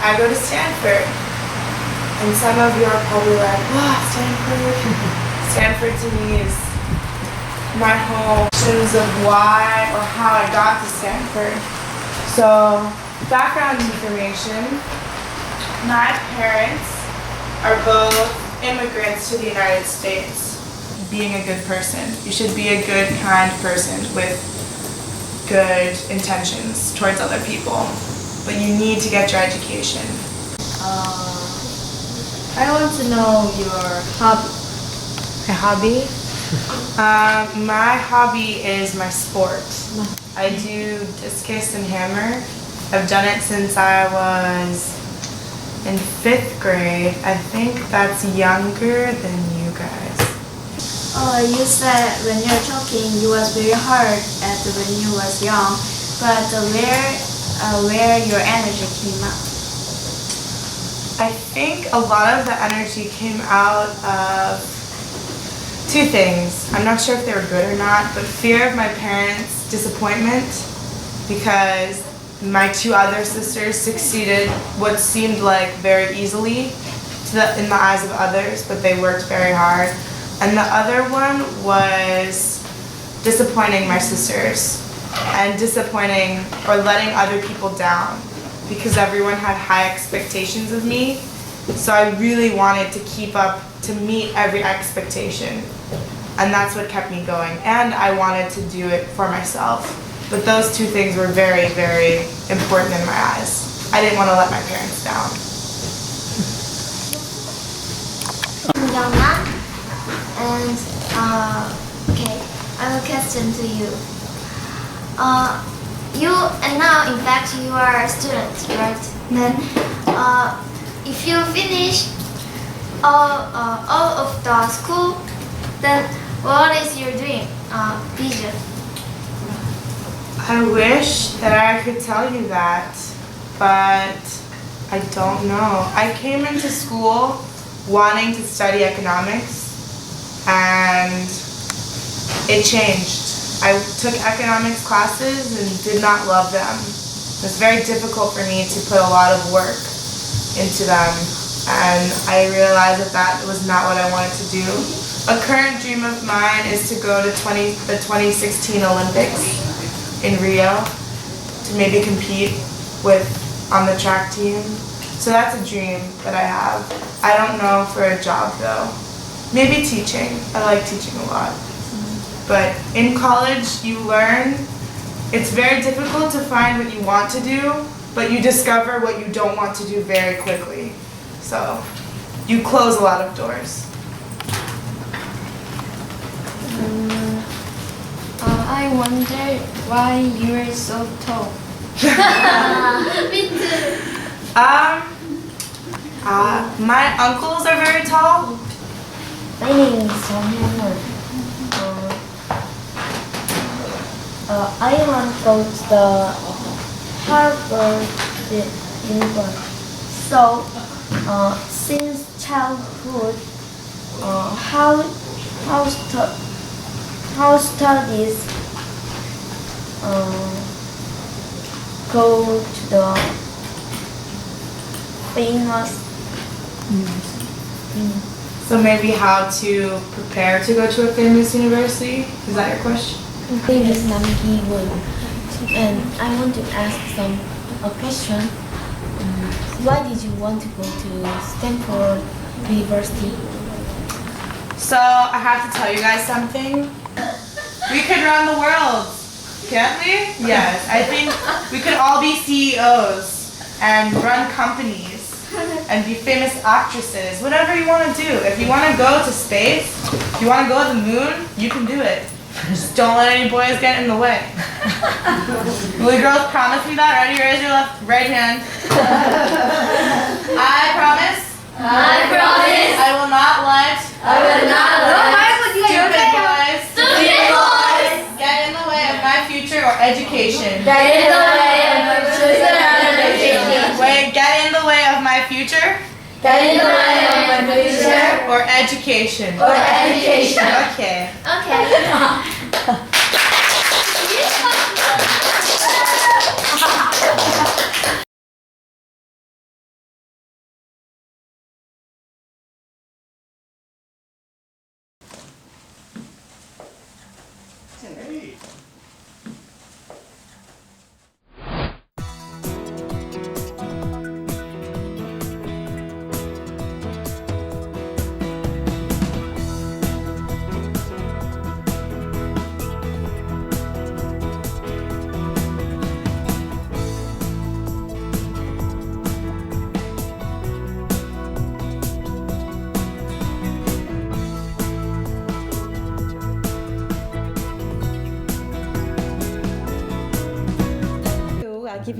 I go to Stanford. And some of you are probably like, wow, Stanford. Stanford to me is my home. Questions of why or how I got to Stanford. So, background information. My parents are both immigrants to the United States. Being a good person. You should be a good, kind person with good intentions towards other people. But you need to get your education. I want to know your hobby. My hobby? My hobby is my sport. I do discus and hammer. I've done it since I was in 5th grade. I think that's younger than you guys. You said when you're talking, you was very hard when you was young, but where your energy came out? I think a lot of the energy came out of 2 things. I'm not sure if they were good or not, but fear of my parents' disappointment because my 2 other sisters succeeded what seemed like very easily in the eyes of others, but they worked very hard. And the other one was disappointing my sisters and disappointing or letting other people down because everyone had high expectations of me. So I really wanted to keep up, to meet every expectation. And that's what kept me going. And I wanted to do it for myself. But those 2 things were very, very important in my eyes. I didn't want to let my parents down. Yona, and okay, I have a question to you. And now in fact you are a student, right? Then if you finish all of the school, then what is your dream, vision? I wish that I could tell you that, but I don't know. I came into school wanting to study economics, and it changed. I took economics classes and did not love them. It was very difficult for me to put a lot of work into them, and I realized that that was not what I wanted to do. A current dream of mine is to go to the 2016 Olympics in Rio to maybe compete on the track team. So that's a dream that I have. I don't know for a job though. Maybe teaching. I like teaching a lot. But in college you learn. It's very difficult to find what you want to do, but you discover what you don't want to do very quickly. So you close a lot of doors. I wonder why you are so tall. Me too. My uncles are very tall. My name is Jonghyun. I want to go to the Harvard University. So, since childhood, how studies go to the famous So maybe how to prepare to go to a famous university? Is that your question? My name is Nam Ki-woon, and I want to ask a question. Why did you want to go to Stanford University? So I have to tell you guys something. We could run the world, can't we? Yes, I think we could all be CEOs and run companies and be famous actresses, whatever you want to do. If you want to go to space, if you want to go to the moon, you can do it. Just don't let any boys get in the way. Will you girls promise me that? Ready? Raise your right hand. I promise. I promise. I will not let stupid boys get in the way of my future or education. Get in the way of my future education. Wait, get in the way of my future Get in the way of my future or education. or education. Okay. Okay.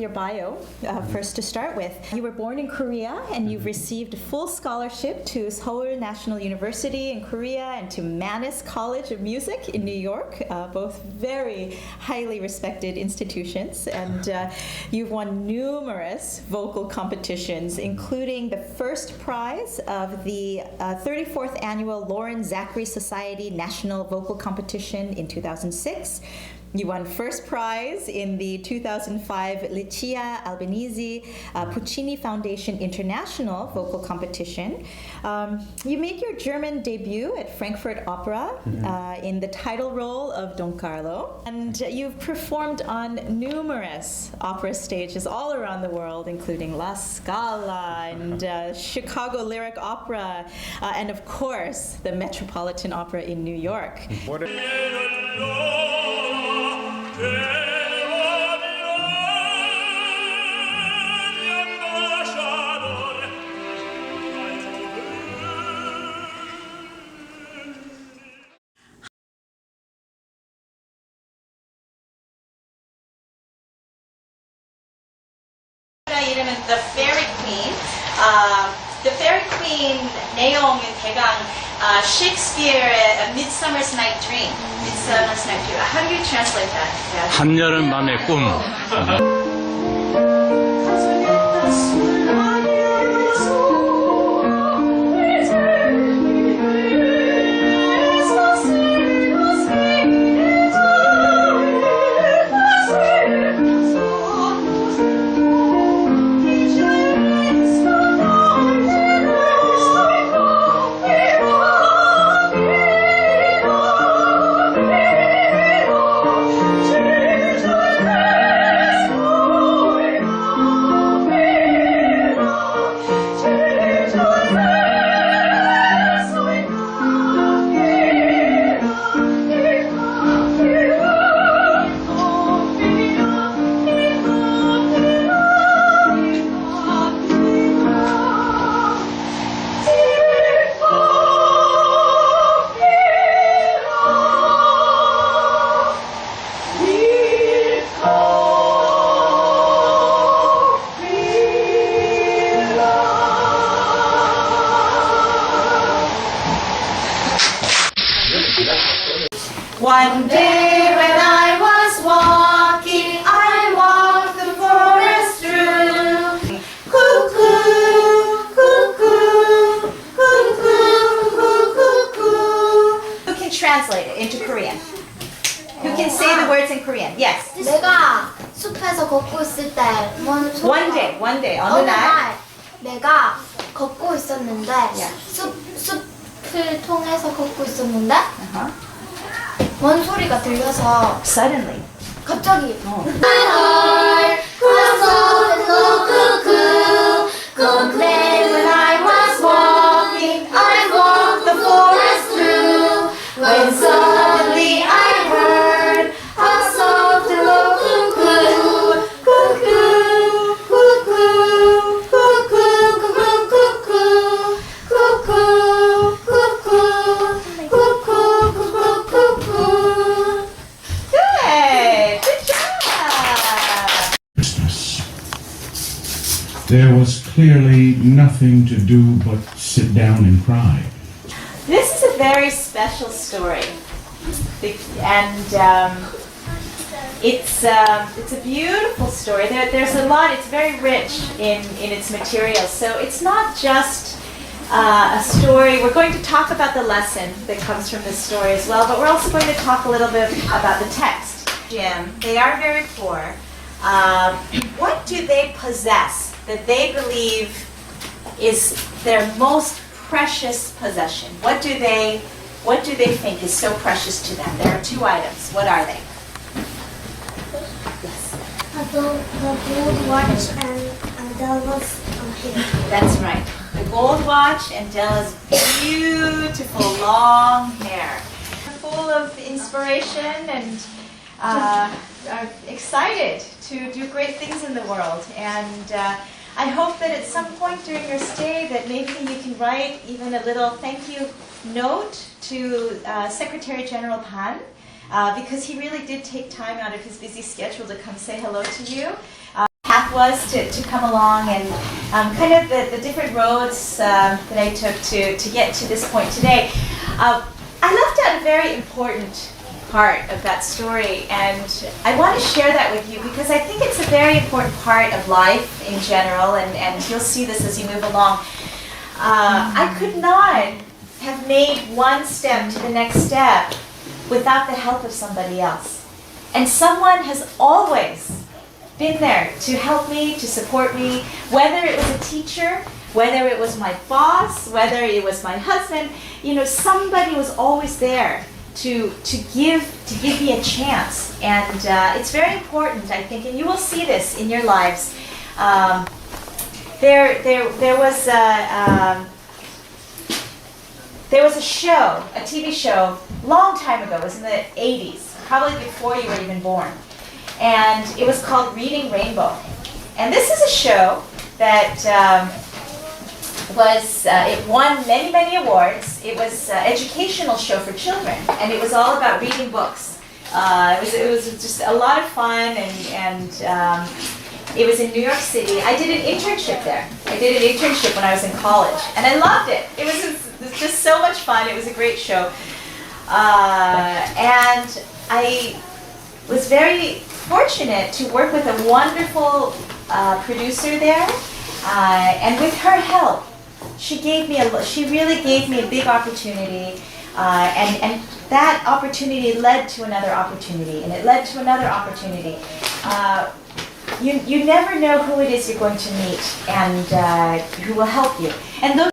your bio, first to start with. You were born in Korea and you've received a full scholarship to Seoul National University in Korea and to Mannes College of Music in New York, both very highly respected institutions. And you've won numerous vocal competitions, including the first prize of the 34th Annual Lauren Zachary Society National Vocal Competition in 2006. You won first prize in the 2005 Lucia Albanese Puccini Foundation International Vocal Competition. You made your German debut at Frankfurt Opera in the title role of Don Carlo. And you've performed on numerous opera stages all around the world, including La Scala and Chicago Lyric Opera, and of course, the Metropolitan Opera in New York. 이름은 The Fairy Queen. The Fairy Queen 내용은 대강 Shakespeare의 Midsummer's Night Dream. Midsummer's Night Dream. How do you translate that? 한여름 밤의 꿈. One day when I was walking, I walked the forest through. Cuckoo, cuckoo, cuckoo, cuckoo, cuckoo. Who can translate it into Korean? Who can say the words in Korean? Yes. 내가 숲에서 걷고 있을 때 One day, 어느 날. 내가 걷고 있었는데 Yeah. 숲을 통해서 걷고 있었는데 뭔 소리가 들려서 Suddenly. 갑자기 One day when I was walking, I walked the forest through. When suddenly I heard a soft low cuckoo, cuckoo, cuckoo, cuckoo, cuckoo, cuckoo, cuckoo, cuckoo, cuckoo, cuckoo. Good job. There was clearly nothing to do but sit down and cry. This is a very special story, and it's a beautiful story. There's a lot. It's very rich in its material. So it's not just a story. We're going to talk about the lesson that comes from this story as well, but we're also going to talk a little bit about the text. Jim, they are very poor. What do they possess that they believe is their most precious possession? What do they think is so precious to them? There are two items. What are they? Yes. the gold watch and Della's hair. That's right. The gold watch and Della's beautiful long hair. Full of inspiration and are excited to do great things in the world. And I hope that at some point during your stay that maybe you can write even a little thank you note to Secretary General Pan, because he really did take time out of his busy schedule to come say hello to you. path was to come along, and kind of the different roads that I took to get to this point today. I left out a very important part of that story, and I want to share that with you because I think it's a very important part of life in general, and you'll see this as you move along. I could not have made one step to the next step without the help of somebody else. And someone has always been there to help me, to support me, whether it was a teacher, whether it was my boss, whether it was my husband, somebody was always there to give me a chance. And it's very important, I think, and you will see this in your lives. There was a show, a TV show, long time ago. It was in the 80s, probably before you were even born. And it was called Reading Rainbow. And this is a show that it won many, many awards. It was an educational show for children, and it was all about reading books. It was just a lot of fun, and it was in New York City. I did an internship there. I did an internship when I was in college, and I loved it. It was just so much fun. It was a great show. And I was very fortunate to work with a wonderful producer there, and with her help, she really gave me a big opportunity, and that opportunity led to another opportunity, and it led to another opportunity. You never know who it is you're going to meet, and who will help you. And those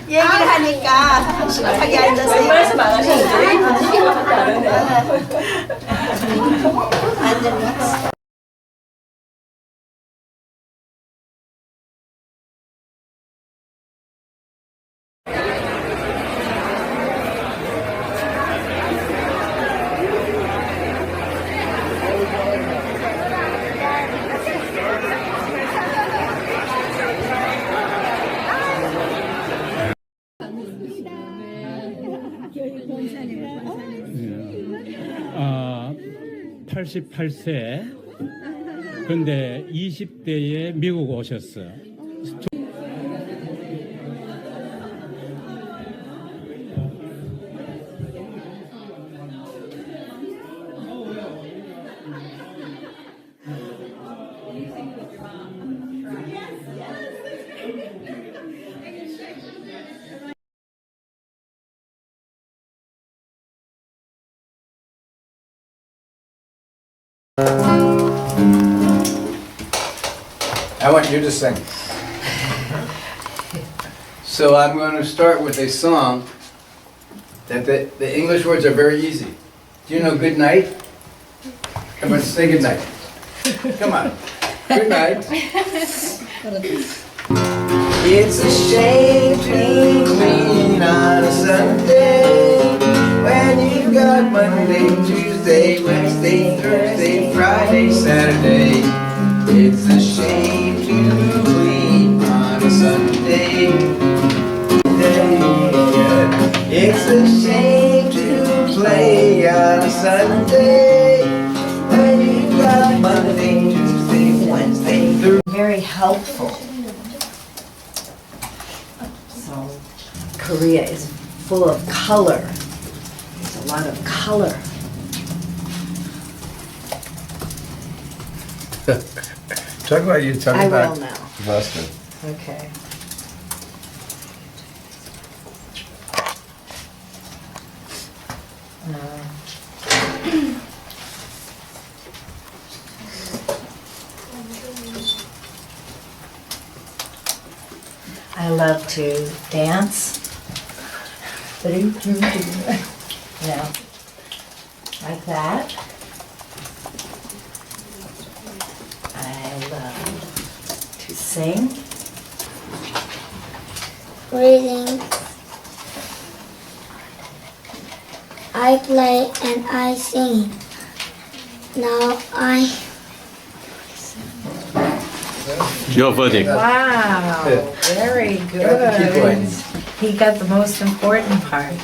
얘기를 하니까 심각하게 앉아서 말씀 안 하셨는데 앉으면 아, 88세. 근데 20대에 미국 오셨어. I want you to sing. So I'm going to start with a song that the English words are very easy. Do you know good night? Everyone say good night. Come on. Good night. It's a shame to clean on a Sunday when you've got Monday, Tuesday, Wednesday, Thursday, Friday, Saturday. It's a shame to clean on a Sunday. It's a shame to play on a Sunday when you've got Monday, Tuesday, Wednesday, Thursday. very helpful. So Korea is full of color. There's a lot of color. Talk about you. Talk I about will now. Boston. Okay. I love to dance. You know, like that. I love to sing. Reading. I play and I sing. Now Your verdict. Wow, very Got the key good. points. He got the most important part.